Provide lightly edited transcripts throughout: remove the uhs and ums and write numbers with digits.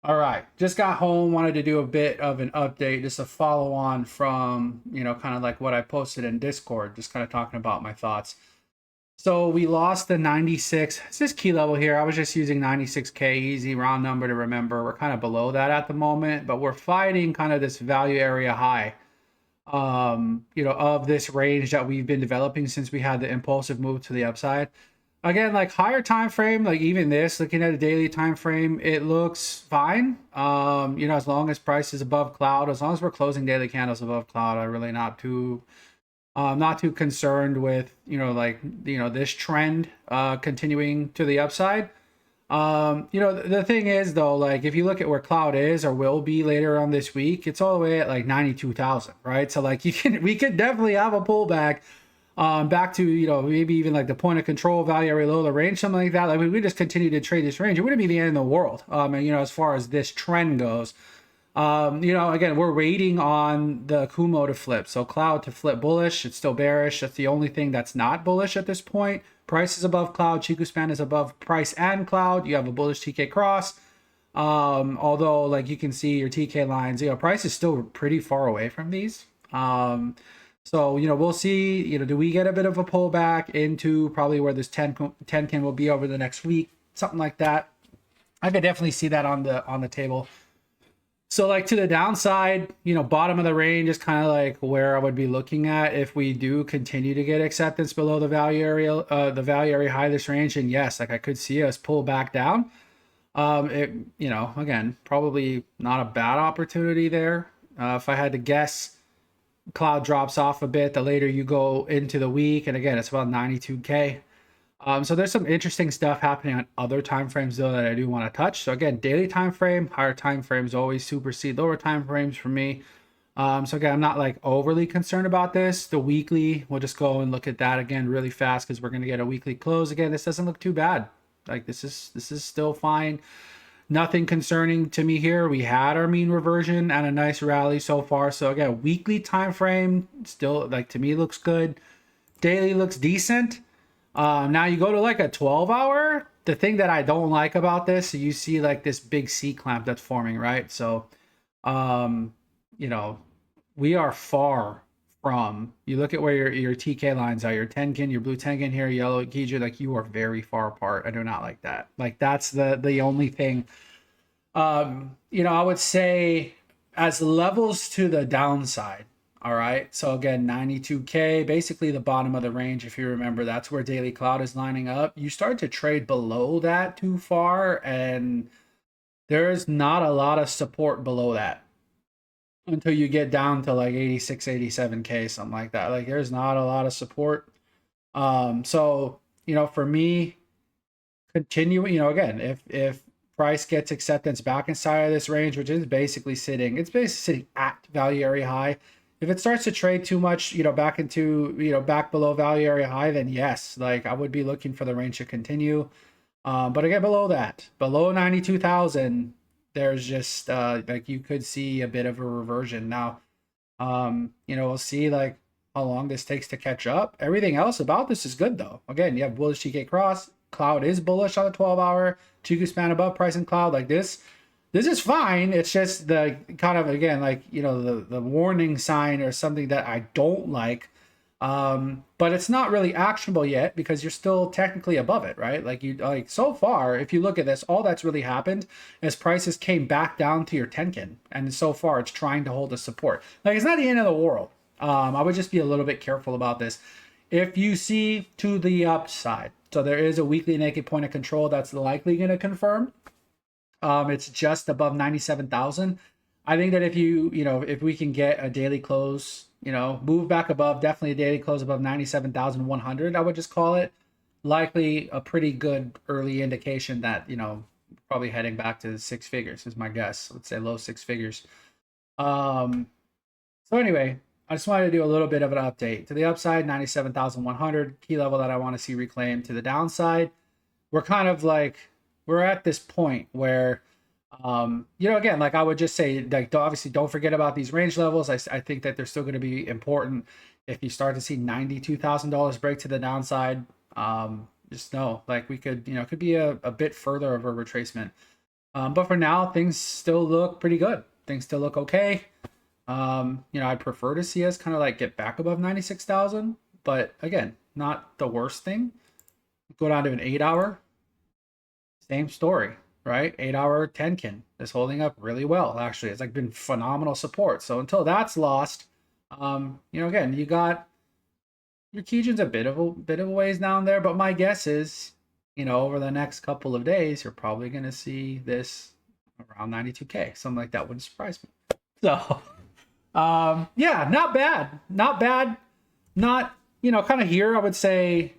All right, just got home, wanted to do a bit of an update, just a follow on from, kind of like what I posted in Discord, just kind of talking about my thoughts. So we lost the 96. It's this key level here. I was just using 96K, easy round number to remember. We're kind of below that at the moment, but we're fighting kind of this value area high, of this range that we've been developing since we had the impulsive move to the upside. Again, like higher time frame, like even this, looking at a daily time frame, it looks fine. As long as price is above cloud, as long as we're closing daily candles above cloud, I'm really not too concerned with this trend continuing to the upside. The thing is though, like if you look at where cloud is or will be later on this week, it's all the way at like 92,000, right? So like we could definitely have a pullback back to maybe even like the point of control value area low the range, something like that. Like we just continue to trade this range, it wouldn't be the end of the world. And as far as this trend goes, again, we're waiting on the Kumo to flip. So cloud to flip bullish, it's still bearish. That's the only thing that's not bullish at this point. Price is above cloud, Chiku span is above price and cloud. You have a bullish TK cross. Although like you can see your TK lines, price is still pretty far away from these. So, we'll see, do we get a bit of a pullback into probably where this 10 can will be over the next week, something like that. I could definitely see that on the table. So like to the downside, bottom of the range is kind of like where I would be looking at if we do continue to get acceptance below the value area high this range. And yes, like I could see us pull back down. Again, probably not a bad opportunity there. If I had to guess, cloud drops off a bit the later you go into the week, and again, it's about 92K. So there's some interesting stuff happening on other time frames though that I do want to touch. So again, daily time frame, higher time frames always supersede lower time frames for me. So again, I'm not like overly concerned about this. The weekly, we'll just go and look at that again really fast because we're going to get a weekly close. Again, this doesn't look too bad. Like this is still fine. Nothing concerning to me here. We had our mean reversion and a nice rally so far. So again, weekly time frame still like to me looks good. Daily looks decent. Now you go to like a 12-hour. The thing that I don't like about this, you see like this big C clamp that's forming, right? So, um, you know, we are far from. You look at where your TK lines are, your Tenkin, your blue Tenkin here, yellow Kijun, like you are very far apart. I do not like that. Like that's the only thing. I would say as levels to the downside. All right. So again, 92K, basically the bottom of the range. If you remember, that's where daily cloud is lining up. You start to trade below that too far, and there's not a lot of support below that until you get down to like 86, 87K, something like that. Like there's not a lot of support. So, for me, continuing, again, if price gets acceptance back inside of this range, which is basically sitting at value area high. If it starts to trade too much, back into, back below value area high, then yes, like I would be looking for the range to continue. But again, below that, below 92,000, there's just like you could see a bit of a reversion. Now, we'll see like how long this takes to catch up. Everything else about this is good though. Again, you have bullish TK cross. Cloud is bullish on the 12-hour. Chiku span above price and cloud like this. This is fine. It's just the kind of, again, like, the warning sign or something that I don't like. But it's not really actionable yet because you're still technically above it, right? Like so far, if you look at this, all that's really happened is prices came back down to your Tenkin. And so far it's trying to hold a support. Like it's not the end of the world. I would just be a little bit careful about this. If you see to the upside, so there is a weekly naked point of control that's likely going to confirm. It's just above 97,000. I think that if we can get a daily close, move back above, definitely a daily close above 97,100, I would just call it likely a pretty good early indication that, probably heading back to six figures is my guess. Let's say low six figures. So anyway, I just wanted to do a little bit of an update. To the upside, 97,100, key level that I want to see reclaimed. To the downside, we're kind of like, we're at this point where, again, like I would just say, like, obviously don't forget about these range levels. I think that they're still going to be important. If you start to see $92,000 break to the downside, just know, like we could, it could be a bit further of a retracement. But for now, things still look pretty good. Things still look okay. I'd prefer to see us kind of like get back above 96,000, but again, not the worst thing. Go down to an 8 hour, same story, right? 8 hour Tenkin is holding up really well. Actually, it's like been phenomenal support. So until that's lost, again, you got your Kijun's a bit of a ways down there, but my guess is, over the next couple of days, you're probably going to see this around 92K, something like that wouldn't surprise me. So, yeah, not bad, not kind of here. I would say,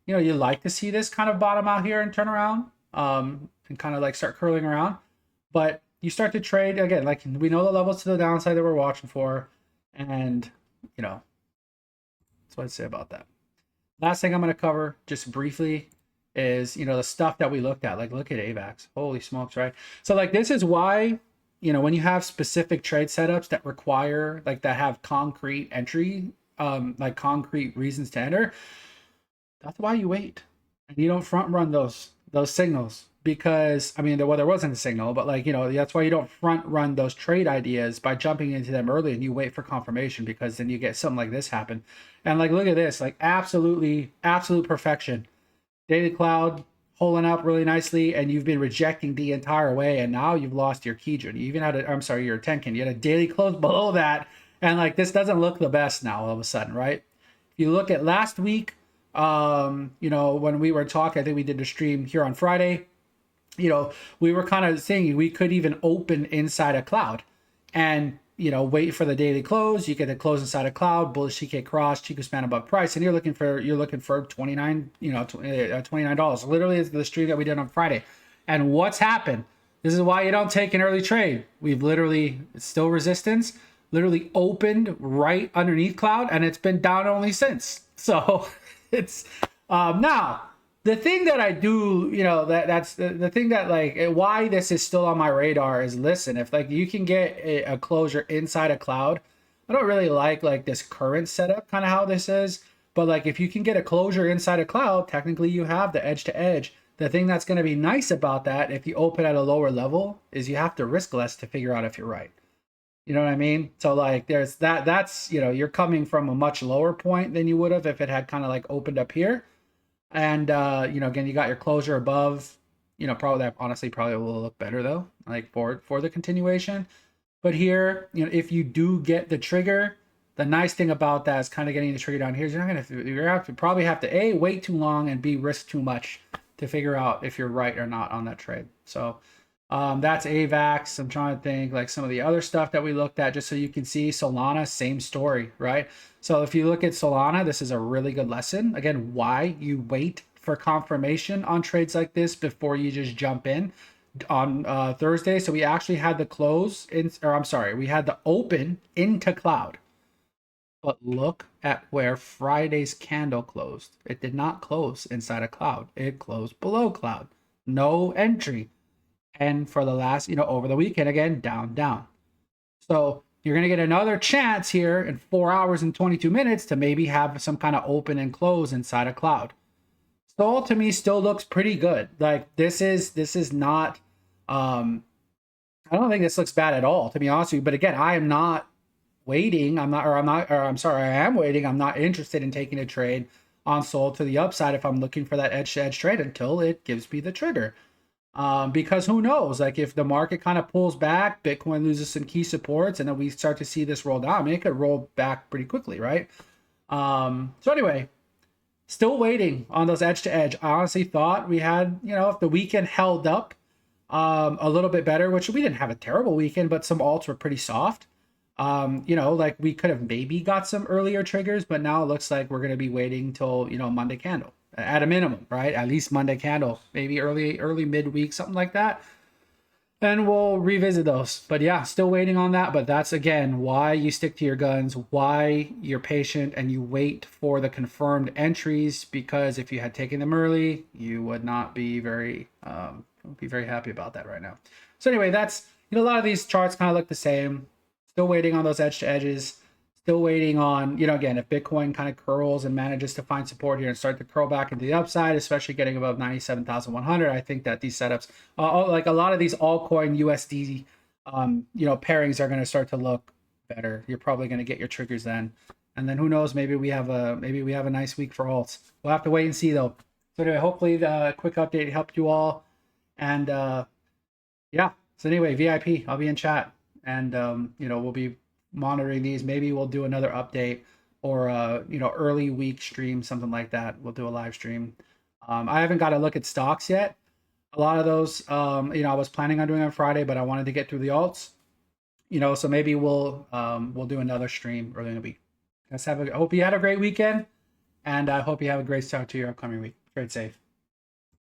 you like to see this kind of bottom out here and turn around, and kind of like start curling around, but you start to trade again. Like we know the levels to the downside that we're watching for, and that's what I'd say about that. Last thing I'm going to cover just briefly is, the stuff that we looked at. Like, look at AVAX. Holy smokes, right? So, like, this is why, when you have specific trade setups that require, like, that have concrete entry, like concrete reasons to enter, that's why you wait. And you don't front run those signals. Because, I mean, there wasn't a signal, but like, that's why you don't front run those trade ideas by jumping into them early and you wait for confirmation, because then you get something like this happen. And like, look at this, like absolute perfection. Daily cloud holding up really nicely, and you've been rejecting the entire way, and now you've lost your Kijun. You even had your Tenkin. You had a daily close below that, and like this doesn't look the best now all of a sudden, right? If you look at last week, when we were talking, I think we did a stream here on Friday. We were kind of saying we could even open inside a cloud and, wait for the daily close. You get the close inside a cloud, bullish CK cross, Chico span above price, and you're looking for $29, literally is the stream that we did on Friday. And what's happened? This is why you don't take an early trade. It's still resistance, literally opened right underneath cloud, and it's been down only since. So it's now the thing that I do, that's the thing that like why this is still on my radar is, listen, if like you can get a closure inside a cloud, I don't really like this current setup, kind of how this is, but like if you can get a closure inside a cloud, technically you have the edge to edge. The thing that's going to be nice about that, if you open at a lower level, is you have to risk less to figure out if you're right. You know what I mean? So like there's that's, you're coming from a much lower point than you would have if it had kind of like opened up here. And again, you got your closure above, probably that honestly probably will look better though, like for the continuation. But here, if you do get the trigger, the nice thing about that is kind of getting the trigger down here is you're going to probably have to A, wait too long, and B, risk too much to figure out if you're right or not on that trade. So that's AVAX. I'm trying to think like some of the other stuff that we looked at just so you can see. Solana, same story, right? So if you look at Solana, this is a really good lesson. Again, why you wait for confirmation on trades like this before you just jump in on Thursday. So we actually had the we had the open into cloud. But look at where Friday's candle closed. It did not close inside a cloud. It closed below cloud. No entry. And for the last, over the weekend, again, down. So you're going to get another chance here in 4 hours and 22 minutes to maybe have some kind of open and close inside a cloud. Sol to me still looks pretty good. Like this is not, I don't think this looks bad at all, to be honest with you. But again, I am not waiting. I am waiting. I'm not interested in taking a trade on Sol to the upside if I'm looking for that edge to edge trade until it gives me the trigger. Because who knows, like if the market kind of pulls back, Bitcoin loses some key supports, and then we start to see this roll down. I mean, it could roll back pretty quickly, right? So anyway, still waiting on those edge to edge. I honestly thought we had, if the weekend held up a little bit better, which we didn't have a terrible weekend, but some alts were pretty soft. Like we could have maybe got some earlier triggers, but now it looks like we're going to be waiting till, Monday candle. At a minimum, right? At least Monday candle, maybe early midweek, something like that. And we'll revisit those. But yeah, still waiting on that. But that's again why you stick to your guns, why you're patient and you wait for the confirmed entries. Because if you had taken them early, you would not be very happy about that right now. So anyway, that's a lot of these charts kind of look the same. Still waiting on those edge to edges. Still waiting on, you know, again, if Bitcoin kind of curls and manages to find support here and start to curl back into the upside, especially getting above 97,100, I think that these setups, like a lot of these altcoin USD, you know, pairings are going to start to look better. You're probably going to get your triggers then. And then who knows, maybe we have a nice week for alts. We'll have to wait and see though. So anyway, hopefully the quick update helped you all. And yeah, so anyway, VIP, I'll be in chat, and you know, we'll be monitoring these. Maybe we'll do another update or you know, early week stream, something like that. We'll do a live stream. I haven't got to look at stocks yet. A lot of those, you know, I was planning on doing on Friday, but I wanted to get through the alts, you know, so maybe we'll do another stream early in the week. Let's I hope you had a great weekend, and I hope you have a great start to your upcoming week. Trade safe.